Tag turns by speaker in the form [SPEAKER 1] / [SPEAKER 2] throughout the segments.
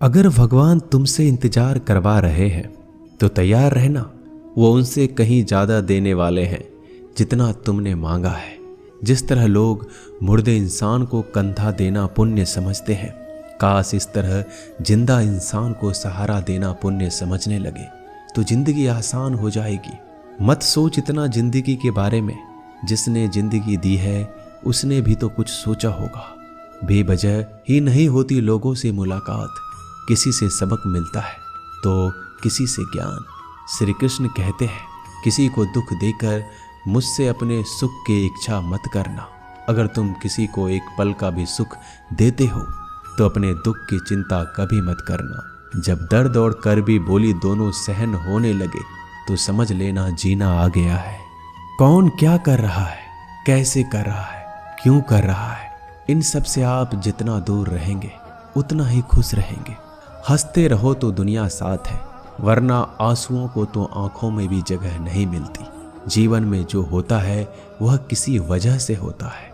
[SPEAKER 1] अगर भगवान तुमसे इंतजार करवा रहे हैं तो तैयार रहना, वो उनसे कहीं ज़्यादा देने वाले हैं जितना तुमने मांगा है। जिस तरह लोग मुर्दे इंसान को कंधा देना पुण्य समझते हैं, काश इस तरह जिंदा इंसान को सहारा देना पुण्य समझने लगे तो जिंदगी आसान हो जाएगी। मत सोच इतना जिंदगी के बारे में, जिसने जिंदगी दी है उसने भी तो कुछ सोचा होगा। बेवजह ही नहीं होती लोगों से मुलाकात, किसी से सबक मिलता है तो किसी से ज्ञान। श्री कृष्ण कहते हैं, किसी को दुख देकर मुझसे अपने सुख की इच्छा मत करना। अगर तुम किसी को एक पल का भी सुख देते हो तो अपने दुख की चिंता कभी मत करना। जब दर्द और कड़वी बोली दोनों सहन होने लगे तो समझ लेना जीना आ गया है। कौन क्या कर रहा है, कैसे कर रहा है, क्यों कर रहा है, इन सब से आप जितना दूर रहेंगे उतना ही खुश रहेंगे। हंसते रहो तो दुनिया साथ है, वरना आंसुओं को तो आंखों में भी जगह नहीं मिलती। जीवन में जो होता है वह किसी वजह से होता है,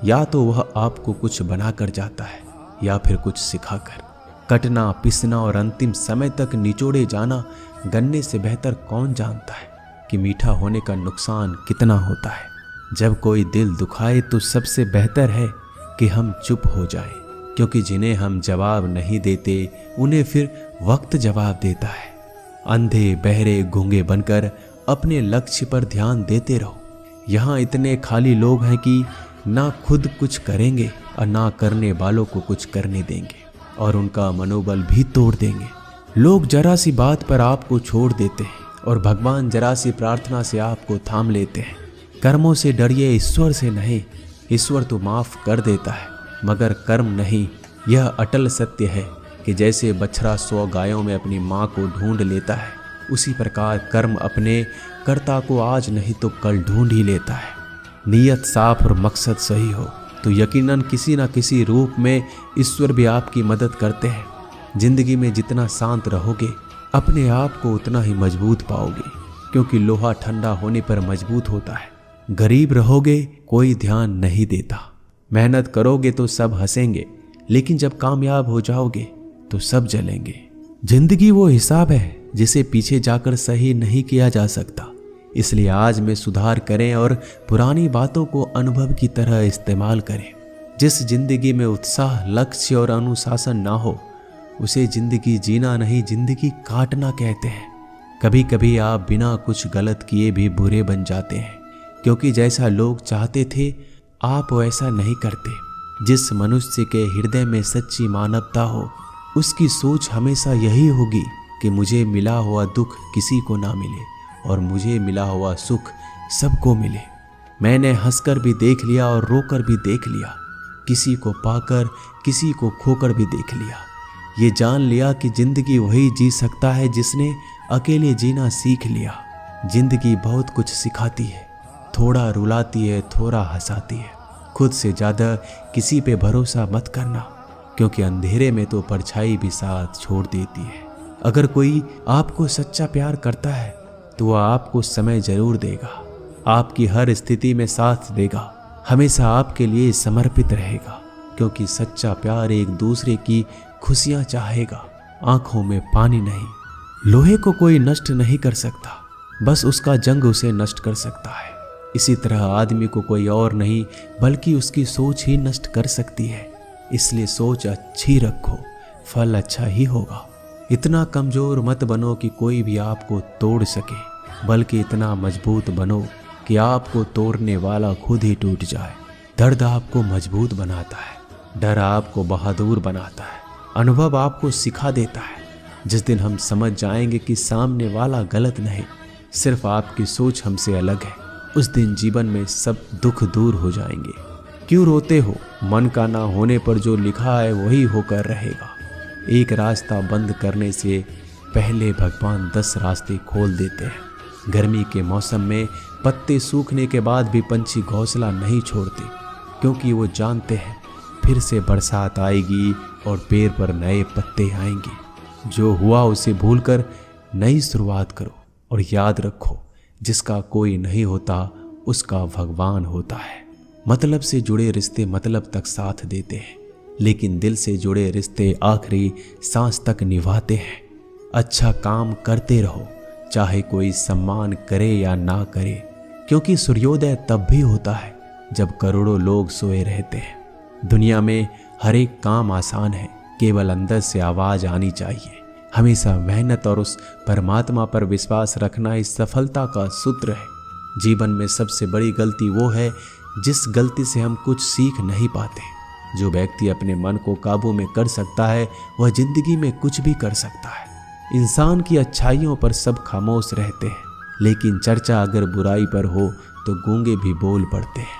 [SPEAKER 1] या तो वह आपको कुछ बनाकर जाता है या फिर कुछ सिखाकर। कटना, पिसना और अंतिम समय तक निचोड़े जाना गन्ने से बेहतर कौन जानता है कि मीठा होने का नुकसान कितना होता है। जब कोई दिल दुखाए तो सबसे बेहतर है कि हम चुप हो जाएं, क्योंकि जिन्हें हम जवाब नहीं देते उन्हें फिर वक्त जवाब देता है। अंधे बहरे गूंगे बनकर अपने लक्ष्य पर ध्यान देते रहो। यहाँ इतने खाली लोग हैं कि ना खुद कुछ करेंगे और ना करने वालों को कुछ करने देंगे, और उनका मनोबल भी तोड़ देंगे। लोग जरा सी बात पर आपको छोड़ देते हैं और भगवान जरा सी प्रार्थना से आपको थाम लेते हैं। कर्मों से डरिए, ईश्वर से नहीं। ईश्वर तो माफ कर देता है मगर कर्म नहीं। यह अटल सत्य है कि जैसे बछड़ा 100 गायों में अपनी माँ को ढूंढ लेता है, उसी प्रकार कर्म अपने कर्ता को आज नहीं तो कल ढूंढ ही लेता है। नीयत साफ और मकसद सही हो तो यकीनन किसी न किसी रूप में ईश्वर भी आपकी मदद करते हैं। जिंदगी में जितना शांत रहोगे अपने आप को उतना ही मजबूत पाओगे, क्योंकि लोहा ठंडा होने पर मजबूत होता है। गरीब रहोगे कोई ध्यान नहीं देता, मेहनत करोगे तो सब हंसेंगे, लेकिन जब कामयाब हो जाओगे तो सब जलेंगे। जिंदगी वो हिसाब है जिसे पीछे जाकर सही नहीं किया जा सकता। इसलिए आज में सुधार करें और पुरानी बातों को अनुभव की तरह इस्तेमाल करें। जिस जिंदगी में उत्साह, लक्ष्य और अनुशासन ना हो उसे जिंदगी जीना नहीं, जिंदगी काटना कहते हैं। कभी कभी आप बिना कुछ गलत किए भी बुरे बन जाते हैं, क्योंकि जैसा लोग चाहते थे आप वैसा नहीं करते। जिस मनुष्य के हृदय में सच्ची मानवता हो उसकी सोच हमेशा यही होगी कि मुझे मिला हुआ दुख किसी को ना मिले और मुझे मिला हुआ सुख सबको मिले। मैंने हंसकर भी देख लिया और रोकर भी देख लिया, किसी को पाकर किसी को खोकर भी देख लिया। ये जान लिया कि जिंदगी वही जी सकता है जिसने अकेले जीना सीख लिया। जिंदगी बहुत कुछ सिखाती है, थोड़ा रुलाती है, थोड़ा हंसाती है। खुद से ज़्यादा किसी पे भरोसा मत करना, क्योंकि अंधेरे में तो परछाई भी साथ छोड़ देती है। अगर कोई आपको सच्चा प्यार करता है तो वह आपको समय जरूर देगा, आपकी हर स्थिति में साथ देगा, हमेशा आपके लिए समर्पित रहेगा, क्योंकि सच्चा प्यार एक दूसरे की खुशियाँ चाहेगा, आंखों में पानी नहीं। लोहे को कोई नष्ट नहीं कर सकता, बस उसका जंग उसे नष्ट कर सकता है। इसी तरह आदमी को कोई और नहीं बल्कि उसकी सोच ही नष्ट कर सकती है। इसलिए सोच अच्छी रखो, फल अच्छा ही होगा। इतना कमजोर मत बनो कि कोई भी आपको तोड़ सके, बल्कि इतना मजबूत बनो कि आपको तोड़ने वाला खुद ही टूट जाए। दर्द आपको मजबूत बनाता है, डर आपको बहादुर बनाता है, अनुभव आपको सिखा देता है। जिस दिन हम समझ जाएंगे कि सामने वाला गलत नहीं, सिर्फ आपकी सोच हमसे अलग है, उस दिन जीवन में सब दुख दूर हो जाएंगे। क्यों रोते हो? मन का ना होने पर जो लिखा है वही होकर रहेगा। एक रास्ता बंद करने से पहले भगवान 10 रास्ते खोल देते हैं। गर्मी के मौसम में पत्ते सूखने के बाद भी पंछी घोंसला नहीं छोड़ते, क्योंकि वो जानते हैं फिर से बरसात आएगी और पेड़ पर नए पत्ते आएंगे। जो हुआ उसे भूलकर नई शुरुआत करो और याद रखो, जिसका कोई नहीं होता उसका भगवान होता है। मतलब से जुड़े रिश्ते मतलब तक साथ देते हैं, लेकिन दिल से जुड़े रिश्ते आखिरी सांस तक निभाते हैं। अच्छा काम करते रहो, चाहे कोई सम्मान करे या ना करे, क्योंकि सूर्योदय तब भी होता है जब करोड़ों लोग सोए रहते हैं। दुनिया में हर एक काम आसान है, केवल अंदर से आवाज आनी चाहिए। हमेशा मेहनत और उस परमात्मा पर विश्वास रखना ही सफलता का सूत्र है। जीवन में सबसे बड़ी गलती वो है जिस गलती से हम कुछ सीख नहीं पाते। जो व्यक्ति अपने मन को काबू में कर सकता है वह जिंदगी में कुछ भी कर सकता है। इंसान की अच्छाइयों पर सब खामोश रहते हैं, लेकिन चर्चा अगर बुराई पर हो तो गूंगे भी बोल पड़ते हैं।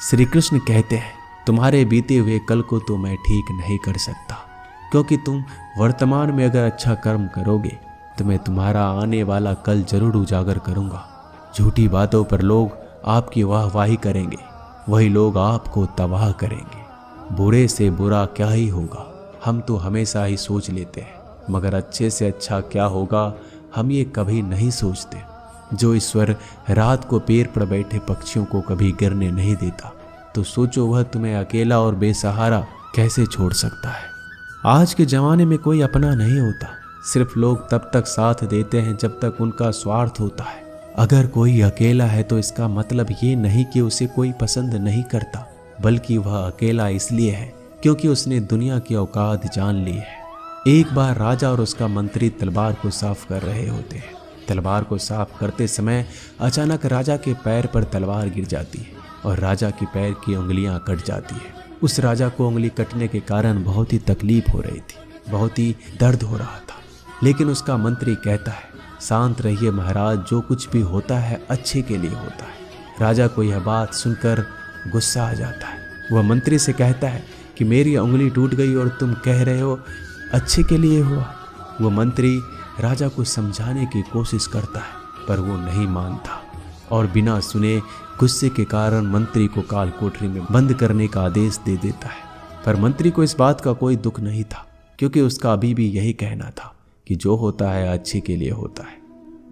[SPEAKER 1] श्री कृष्ण कहते हैं, तुम्हारे बीते हुए कल को तो मैं ठीक नहीं कर सकता, क्योंकि तुम वर्तमान में अगर अच्छा कर्म करोगे तो मैं तुम्हारा आने वाला कल जरूर उजागर करूंगा। झूठी बातों पर लोग आपकी वाहवाही करेंगे, वही लोग आपको तबाह करेंगे। बुरे से बुरा क्या ही होगा, हम तो हमेशा ही सोच लेते हैं, मगर अच्छे से अच्छा क्या होगा हम ये कभी नहीं सोचते। जो ईश्वर रात को पेड़ पर बैठे पक्षियों को कभी गिरने नहीं देता, तो सोचो वह तुम्हें अकेला और बेसहारा कैसे छोड़ सकता है। आज के ज़माने में कोई अपना नहीं होता, सिर्फ लोग तब तक साथ देते हैं जब तक उनका स्वार्थ होता है। अगर कोई अकेला है तो इसका मतलब ये नहीं कि उसे कोई पसंद नहीं करता, बल्कि वह अकेला इसलिए है क्योंकि उसने दुनिया की औकात जान ली है। एक बार राजा और उसका मंत्री तलवार को साफ कर रहे होते हैं। तलवार को साफ करते समय अचानक राजा के पैर पर तलवार गिर जाती है और राजा के पैर की उंगलियां कट जाती है। उस राजा को उंगली कटने के कारण बहुत ही तकलीफ हो रही थी, बहुत ही दर्द हो रहा था। लेकिन उसका मंत्री कहता है, शांत रहिए महाराज, जो कुछ भी होता है अच्छे के लिए होता है। राजा को यह बात सुनकर गुस्सा आ जाता है। वह मंत्री से कहता है कि मेरी उंगली टूट गई और तुम कह रहे हो अच्छे के लिए हुआ। वो मंत्री राजा को समझाने की कोशिश करता है, पर वो नहीं मानता और बिना सुने गुस्से के कारण मंत्री को काल कोठरी में बंद करने का आदेश दे देता है। पर मंत्री को इस बात का कोई दुख नहीं था, क्योंकि उसका अभी भी यही कहना था कि जो होता है अच्छे के लिए होता है।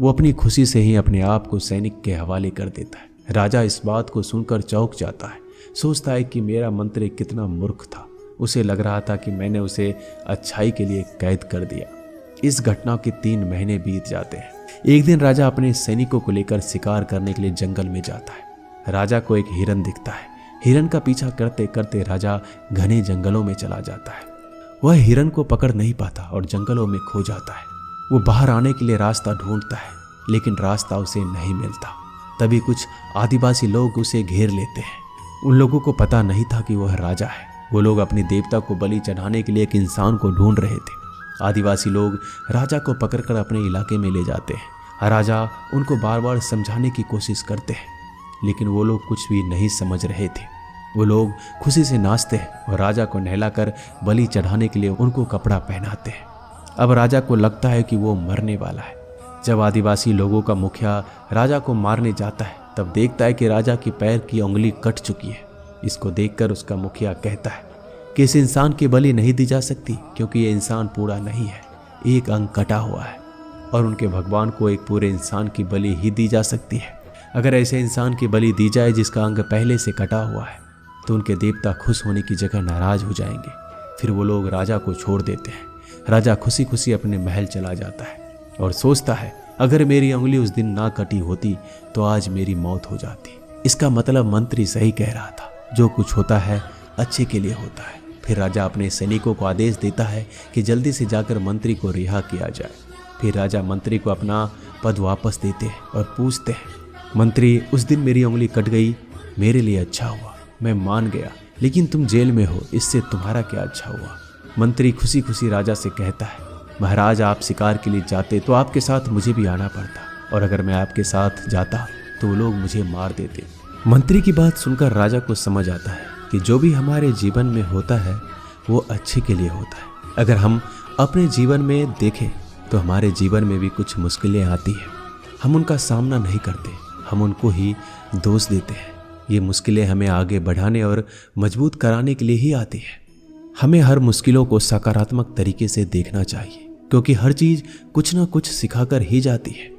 [SPEAKER 1] वो अपनी खुशी से ही अपने आप को सैनिक के हवाले कर देता है। राजा इस बात को सुनकर चौंक जाता है, सोचता है कि मेरा मंत्री कितना मूर्ख था। उसे लग रहा था कि मैंने उसे अच्छाई के लिए कैद कर दिया। इस घटना के 3 महीने बीत जाते हैं। एक दिन राजा अपने सैनिकों को लेकर शिकार करने के लिए जंगल में जाता है। राजा को एक हिरन दिखता है। हिरन का पीछा करते करते राजा घने जंगलों में चला जाता है। वह हिरन को पकड़ नहीं पाता और जंगलों में खो जाता है। वो बाहर आने के लिए रास्ता ढूंढता है, लेकिन रास्ता उसे नहीं मिलता। तभी कुछ आदिवासी लोग उसे घेर लेते हैं। उन लोगों को पता नहीं था कि वह राजा है। वो लोग अपने देवता को बलि चढ़ाने के लिए एक इंसान को ढूंढ रहे थे। आदिवासी लोग राजा को पकड़कर अपने इलाके में ले जाते हैं। राजा उनको बार बार समझाने की कोशिश करते हैं, लेकिन वो लोग कुछ भी नहीं समझ रहे थे। वो लोग खुशी से नाचते हैं और राजा को नहलाकर बलि चढ़ाने के लिए उनको कपड़ा पहनाते हैं। अब राजा को लगता है कि वो मरने वाला है। जब आदिवासी लोगों का मुखिया राजा को मारने जाता है, तब देखता है कि राजा की पैर की उंगली कट चुकी है। इसको देखकर उसका मुखिया कहता है कि इस इंसान की बलि नहीं दी जा सकती, क्योंकि ये इंसान पूरा नहीं है, एक अंग कटा हुआ है, और उनके भगवान को एक पूरे इंसान की बलि ही दी जा सकती है। अगर ऐसे इंसान की बलि दी जाए जिसका अंग पहले से कटा हुआ है, तो उनके देवता खुश होने की जगह नाराज हो जाएंगे। फिर वो लोग राजा को छोड़ देते हैं। राजा खुशी खुशी अपने महल चला जाता है और सोचता है, अगर मेरी उंगली उस दिन ना कटी होती तो आज मेरी मौत हो जाती। इसका मतलब मंत्री सही कह रहा था, जो कुछ होता है अच्छे के लिए होता है। फिर राजा अपने सैनिकों को आदेश देता है कि जल्दी से जाकर मंत्री को रिहा किया जाए। फिर राजा मंत्री को अपना पद वापस देते हैं और पूछते हैं, मंत्री, उस दिन मेरी उंगली कट गई, मेरे लिए अच्छा हुआ, मैं मान गया, लेकिन तुम जेल में हो, इससे तुम्हारा क्या अच्छा हुआ। मंत्री खुशी खुशी राजा से कहता है, महाराज, आप शिकार के लिए जाते तो आपके साथ मुझे भी आना पड़ता, और अगर मैं आपके साथ जाता तो वो लोग मुझे मार देते। मंत्री की बात सुनकर राजा को समझ आता है कि जो भी हमारे जीवन में होता है वो अच्छे के लिए होता है। अगर हम अपने जीवन में देखें तो हमारे जीवन में भी कुछ मुश्किलें आती हैं, हम उनका सामना नहीं करते, हम उनको ही दोष देते हैं। ये मुश्किलें हमें आगे बढ़ाने और मजबूत कराने के लिए ही आती हैं। हमें हर मुश्किलों को सकारात्मक तरीके से देखना चाहिए, क्योंकि हर चीज़ कुछ ना कुछ सिखाकर ही जाती है।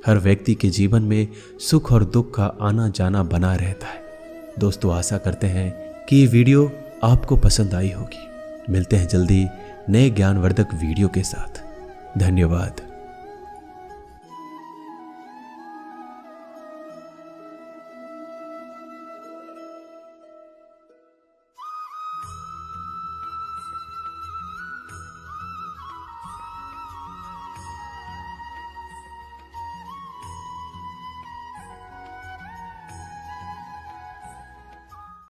[SPEAKER 1] हर व्यक्ति के जीवन में सुख और दुख का आना जाना बना रहता है। दोस्तों, आशा करते हैं कि ये वीडियो आपको पसंद आई होगी। मिलते हैं जल्दी नए ज्ञानवर्धक वीडियो के साथ। धन्यवाद।